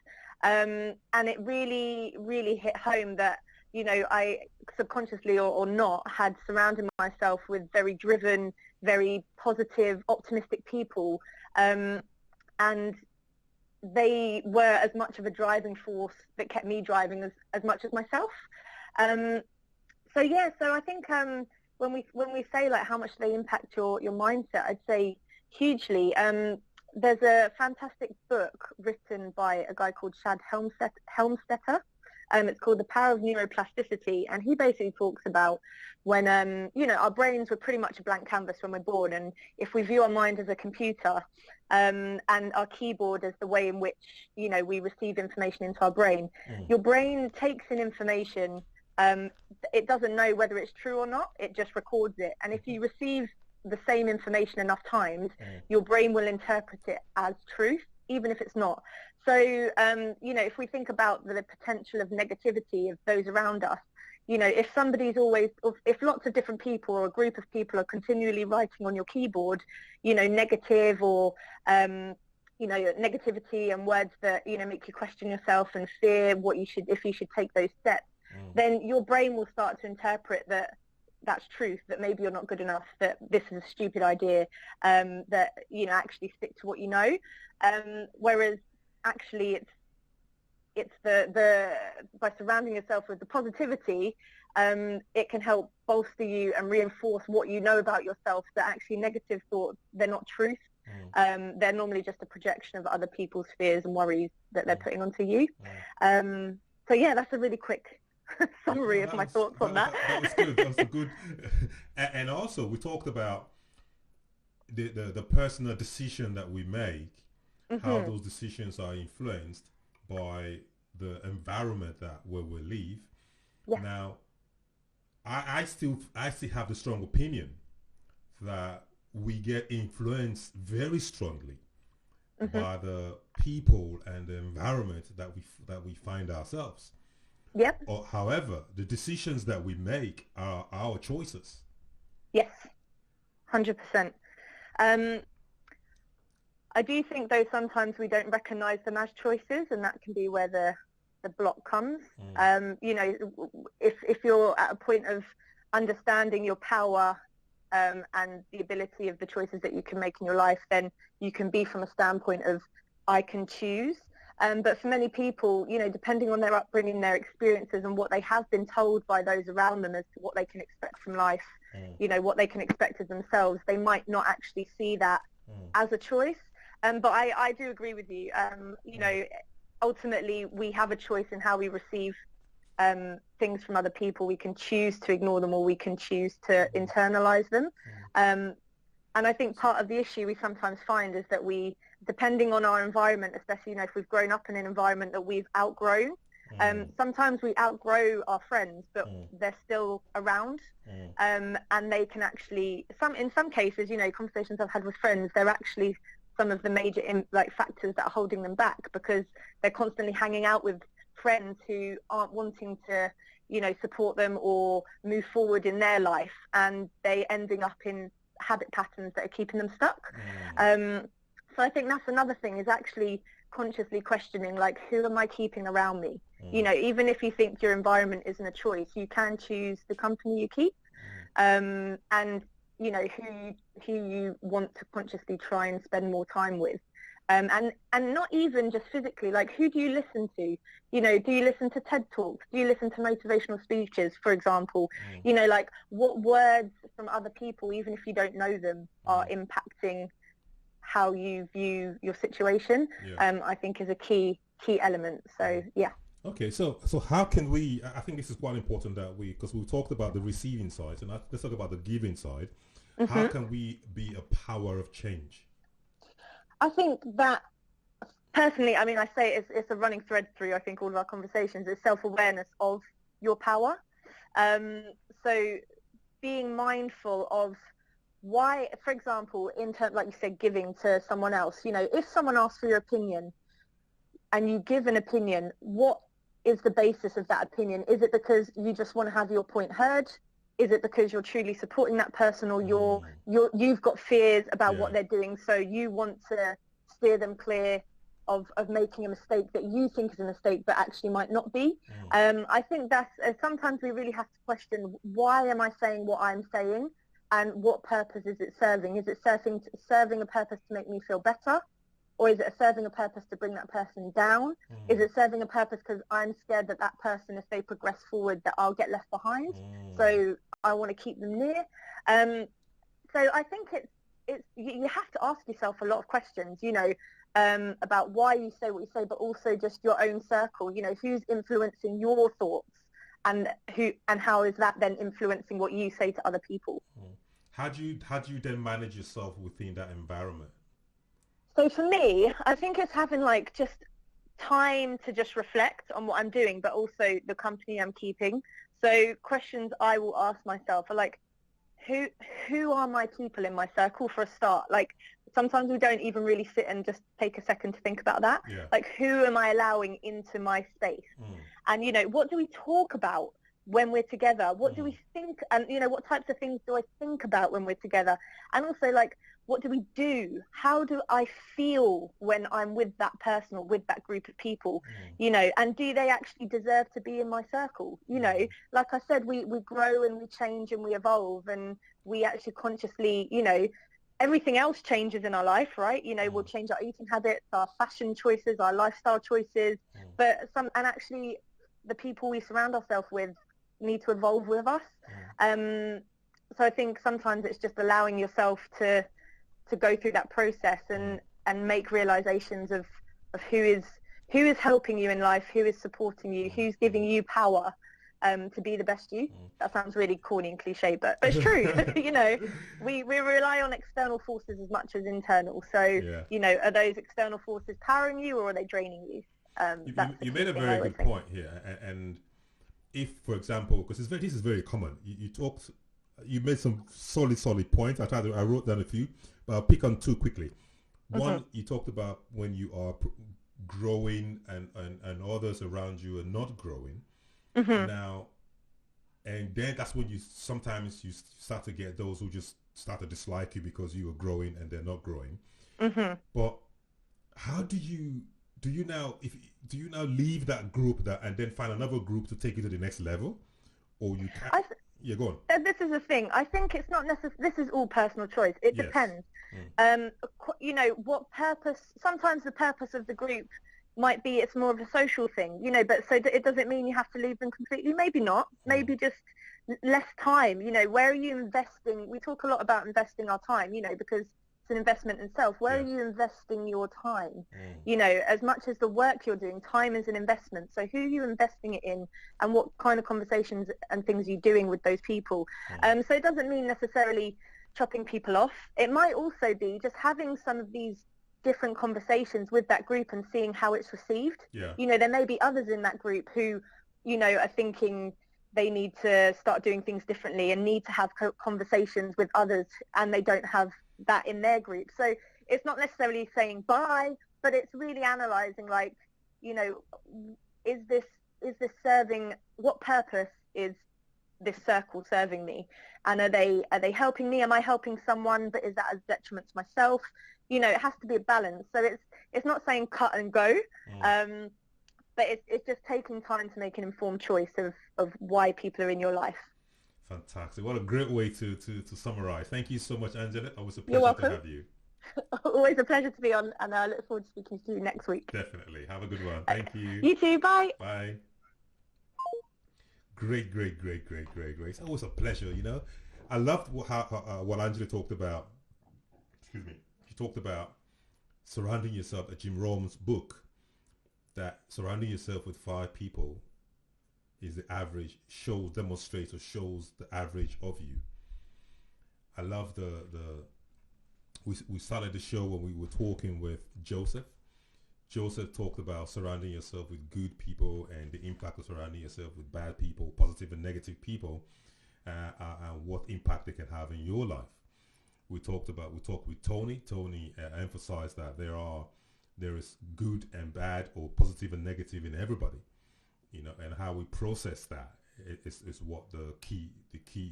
And it really, really hit home that I subconsciously or not had surrounded myself with very driven, very positive, optimistic people. And they were as much of a driving force that kept me driving as much as myself. So I think when we say like how much they impact your mindset, I'd say hugely. There's a fantastic book written by a guy called Shad Helmstetter. It's called The Power of Neuroplasticity, and he basically talks about when, our brains were pretty much a blank canvas when we're born, and if we view our mind as a computer and our keyboard as the way in which, we receive information into our brain, your brain takes in information, it doesn't know whether it's true or not, it just records it, and if you receive the same information enough times, your brain will interpret it as truth, even if it's not. So, if we think about the potential of negativity of those around us, if lots of different people or a group of people are continually writing on your keyboard, negative or, negativity and words that, make you question yourself and fear if you should take those steps, then your brain will start to interpret that's truth, that maybe you're not good enough, that this is a stupid idea, that, actually stick to what you know. Whereas actually it's the by surrounding yourself with the positivity, it can help bolster you and reinforce what you know about yourself, that actually negative thoughts, they're not truth. They're normally just a projection of other people's fears and worries that they're putting onto you. So yeah, that's a really quick summary of my thoughts on that. That was good. That was good. And also we talked about the personal decision that we make, how those decisions are influenced by the environment where we live. Yeah. Now, I still have the strong opinion that we get influenced very strongly by the people and the environment that we find ourselves. Yep. However, the decisions that we make are our choices. Yes, 100%. I do think, though, sometimes we don't recognise them as choices, and that can be where the block comes. If you're at a point of understanding your power and the ability of the choices that you can make in your life, then you can be from a standpoint of, I can choose. But for many people, depending on their upbringing, their experiences, and what they have been told by those around them as to what they can expect from life, what they can expect of themselves, they might not actually see that as a choice. But I do agree with you. Ultimately, we have a choice in how we receive things from other people. We can choose to ignore them, or we can choose to internalize them. And I think part of the issue we sometimes find is that we depending on our environment, especially, if we've grown up in an environment that we've outgrown, sometimes we outgrow our friends, but they're still around, and they can actually, in some cases, conversations I've had with friends, they're actually some of the major factors that are holding them back, because they're constantly hanging out with friends who aren't wanting to, support them or move forward in their life, and they ending up in habit patterns that are keeping them stuck. So I think that's another thing, is actually consciously questioning, who am I keeping around me? Even if you think your environment isn't a choice, you can choose the company you keep, and who you want to consciously try and spend more time with. And not even just physically, who do you listen to? Do you listen to TED Talks? Do you listen to motivational speeches, for example? What words from other people, even if you don't know them, are impacting how you view your situation, I think is a key element. So, yeah. Okay, so how can we, I think this is quite important that because we talked about the receiving side, and let's talk about the giving side. How can we be a power of change? I think that, personally, I say it's a running thread through, I think, all of our conversations, is self-awareness of your power. So being mindful of why, for example, in terms, like you said, giving to someone else, if someone asks for your opinion and you give an opinion, what is the basis of that opinion? Is it because you just want to have your point heard? Is it because you're truly supporting that person, or you've got fears about what they're doing, so you want to steer them clear of making a mistake that you think is a mistake but actually might not be? I think that's sometimes we really have to question, why am I saying what I'm saying, and what purpose is it serving? Is it serving a purpose to make me feel better? Or is it serving a purpose to bring that person down? Is it serving a purpose because I'm scared that person, if they progress forward, that I'll get left behind? So I want to keep them near. So I think it's you have to ask yourself a lot of questions, about why you say what you say, but also just your own circle. Who's influencing your thoughts, and how is that then influencing what you say to other people? How do you then manage yourself within that environment? So for me, I think it's having just time to just reflect on what I'm doing, but also the company I'm keeping. So questions I will ask myself are who are my people in my circle, for a start? Sometimes we don't even really sit and just take a second to think about that. Who am I allowing into my space? And what do we talk about when we're together? What do we think? And what types of things do I think about when we're together? And also what do we do? How do I feel when I'm with that person or with that group of people? And do they actually deserve to be in my circle? Like I said, we grow and we change and we evolve, and we actually consciously, everything else changes in our life, right? We'll change our eating habits, our fashion choices, our lifestyle choices, but actually the people we surround ourselves with need to evolve with us. So I think sometimes it's just allowing yourself to go through that process and make realizations of who is helping you in life, who is supporting you, who's giving you power to be the best you. That sounds really corny and cliche, but it's true. We rely on external forces as much as internal. So, are those external forces powering you, or are they draining you? You made a very good point here. And if, for example, because this is very common, you made some solid points. I wrote down a few, but I'll pick on two quickly. One, you talked about when you are growing and others around you are not growing. Now, and then that's when you sometimes start to get those who just start to dislike you because you are growing and they're not growing. But how do you now leave that group and then find another group to take you to the next level, or you can't? Yeah, go on. This is the thing. I think it's not necessary. This is all personal choice. It depends. What purpose? Sometimes the purpose of the group might be it's more of a social thing, but so it doesn't mean you have to leave them completely. Maybe not. Maybe just less time. Where are you investing? We talk a lot about investing our time, because it's an investment in self. Where are you investing your time? As much as the work you're doing, time is an investment. So who are you investing it in, and what kind of conversations and things are you doing with those people? So it doesn't mean necessarily chopping people off. It might also be just having some of these different conversations with that group and seeing how it's received. Yeah. You know, there may be others in that group who, you know, are thinking they need to start doing things differently and need to have conversations with others, and they don't have that in their group. So it's not necessarily saying bye, but it's really analysing, like, you know, is this serving, what purpose is this circle serving me? And are they helping me? Am I helping someone, but is that a detriment to myself? You know, it has to be a balance. So it's not saying cut and go, but it's just taking time to make an informed choice of why people are in your life. Fantastic. What a great way to summarize. Thank you so much, Angela. It was a You're pleasure to welcome. have you. Always a pleasure to be on, and I look forward to speaking to you next week. Definitely. Have a good one. Thank you. You too. Bye. Bye. Great. It's always a pleasure, you know. I loved what Angela talked about. Excuse me. She talked about surrounding yourself, Jim Rohn's book, that surrounding yourself with 5 people is the average, demonstrates or shows the average of you. I love we started the show when we were talking with Joseph. Joseph talked about surrounding yourself with good people and the impact of surrounding yourself with bad people, positive and negative people, and what impact they can have in your life. We talked with Tony. Tony emphasized that there is good and bad, or positive and negative, in everybody, you know, and how we process that is what the key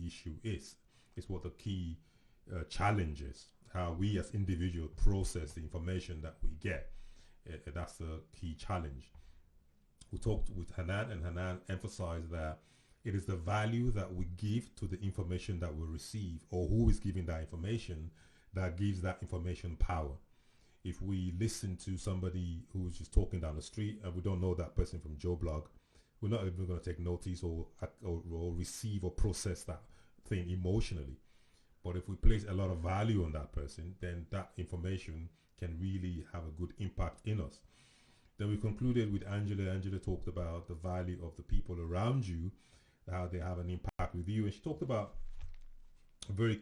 issue is. It's what the key challenge is. How we as individuals process the information that we get. That's the key challenge. We talked with Hanane, and Hanane emphasized that it is the value that we give to the information that we receive, or who is giving that information, that gives that information power. If we listen to somebody who's just talking down the street and we don't know that person from Joe Blog, we're not even going to take notice or receive or process that thing emotionally. But if we place a lot of value on that person, then that information can really have a good impact in us. Then we concluded with Angela. Angela talked about the value of the people around you, how they have an impact with you. And she talked about very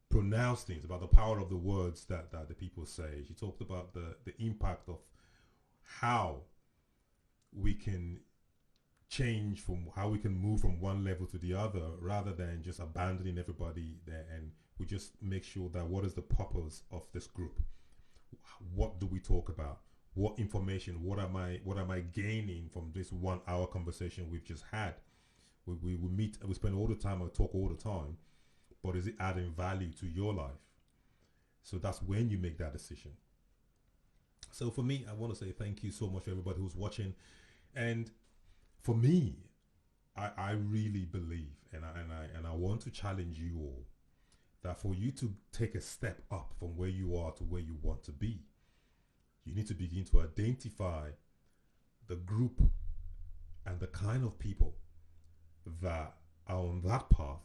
pronounced things, about the power of the words that the people say. She talked about the impact of how we can change, from how we can move from one level to the other, rather than just abandoning everybody there, and we just make sure that what is the purpose of this group, what do we talk about, what information, what am I gaining from this 1 hour conversation we've just had. We meet and we spend all the time and talk all the time, but is it adding value to your life? So that's when you make that decision. So for me, I want to say thank you so much to everybody who's watching. And for me, I really believe, and I want to challenge you all, that for you to take a step up from where you are to where you want to be, you need to begin to identify the group and the kind of people that are on that path,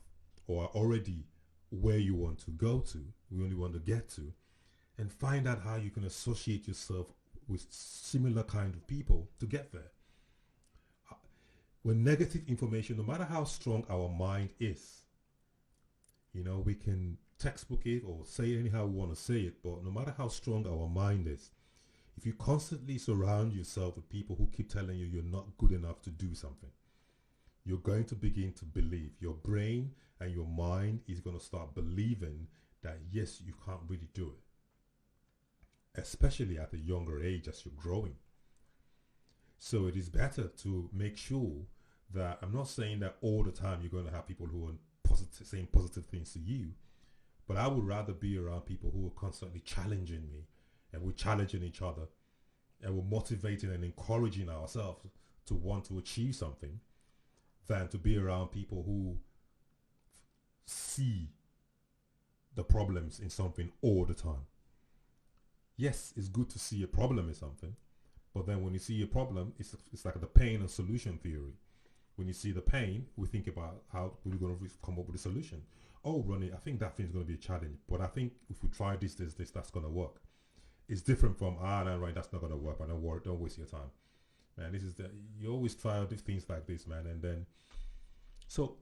or are already where you want to go to, where you want to get to, and find out how you can associate yourself with similar kind of people to get there. When negative information, no matter how strong our mind is, you know, we can textbook it or say it anyhow we want to say it, but no matter how strong our mind is, if you constantly surround yourself with people who keep telling you you're not good enough to do something, you're going to begin to believe. Your brain and your mind is going to start believing that yes, you can't really do it, especially at a younger age as you're growing. So it is better to make sure that, I'm not saying that all the time you're going to have people who are saying positive things to you, but I would rather be around people who are constantly challenging me, and we're challenging each other, and we're motivating and encouraging ourselves to want to achieve something, than to be around people who see the problems in something all the time. Yes, it's good to see a problem in something, but then when you see a problem, it's like the pain and solution theory. When you see the pain, we think about how we're going to come up with a solution. Oh, Ronnie, I think that thing's going to be a challenge, but I think if we try this, that's going to work. It's different from, no, right, that's not going to work, but don't waste your time. Man, you always try out things like this, man, and then, so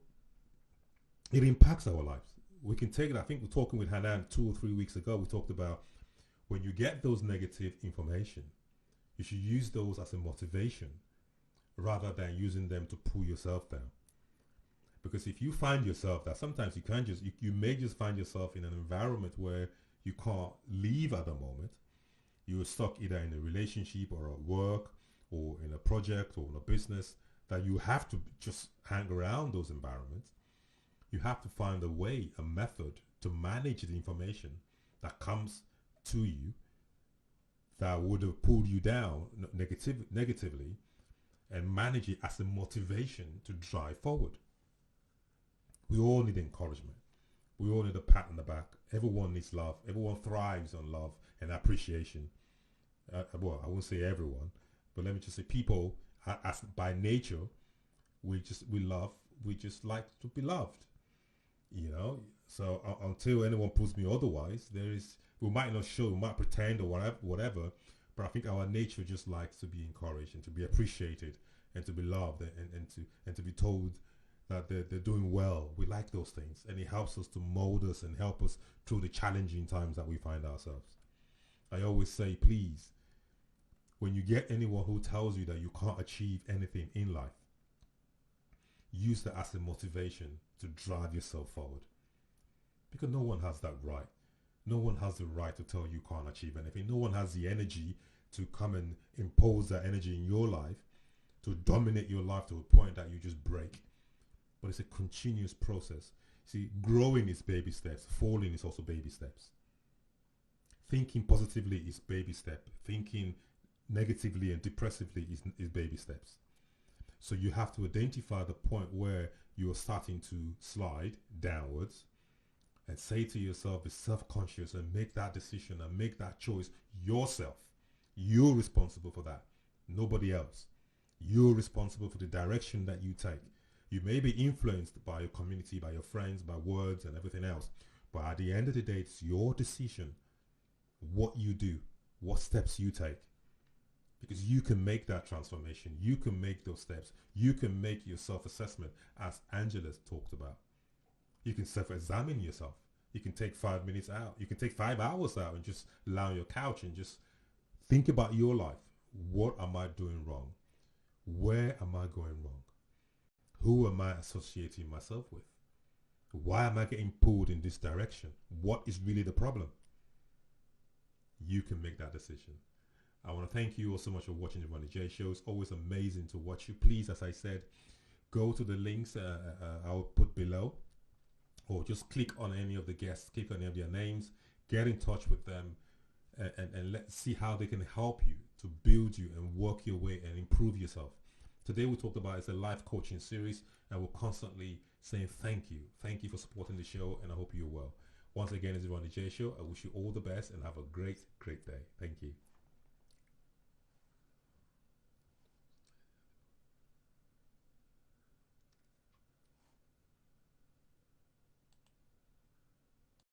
it impacts our lives. We can take it, I think we're talking with Hanane 2 or 3 weeks ago, we talked about when you get those negative information, you should use those as a motivation rather than using them to pull yourself down. Because if you find yourself that sometimes you can't just, you may just find yourself in an environment where you can't leave at the moment. You're stuck either in a relationship or at work or in a project or in a business that you have to just hang around those environments. You have to find a way, a method to manage the information that comes to you that would have pulled you down negatively, and manage it as a motivation to drive forward. We all need encouragement. We all need a pat on the back. Everyone needs love. Everyone thrives on love and appreciation. Well, I won't say everyone, but let me just say people, as by nature, we just like to be loved. You know, so until anyone proves me otherwise, we might not show, we might pretend or whatever, but I think our nature just likes to be encouraged and to be appreciated and to be loved and to be told that they're doing well. We like those things, and it helps us to mold us and help us through the challenging times that we find ourselves. I always say, please, when you get anyone who tells you that you can't achieve anything in life, use that as a motivation to drive yourself forward. Because no one has that right. No one has the right to tell you can't achieve anything. No one has the energy to come and impose that energy in your life, to dominate your life to a point that you just break. But it's a continuous process. See, growing is baby steps. Falling is also baby steps. Thinking positively is baby step. Thinking negatively and depressively is baby steps. So you have to identify the point where you are starting to slide downwards and say to yourself, be self-conscious and make that decision and make that choice yourself. You're responsible for that. Nobody else. You're responsible for the direction that you take. You may be influenced by your community, by your friends, by words and everything else. But at the end of the day, it's your decision what you do, what steps you take. Because you can make that transformation. You can make those steps. You can make your self-assessment, as Angela talked about. You can self-examine yourself. You can take 5 minutes out. You can take 5 hours out and just lie on your couch and just think about your life. What am I doing wrong? Where am I going wrong? Who am I associating myself with? Why am I getting pulled in this direction? What is really the problem? You can make that decision. I want to thank you all so much for watching the Ronnie J Show. It's always amazing to watch you. Please, as I said, go to the links I'll put below, or just click on any of the guests, click on any of their names, get in touch with them, and let's see how they can help you to build you and work your way and improve yourself. Today we talked about, it's a life coaching series, and we're constantly saying thank you. Thank you for supporting the show, and I hope you're well. Once again, it's the Ronnie J Show. I wish you all the best and have a great, great day. Thank you.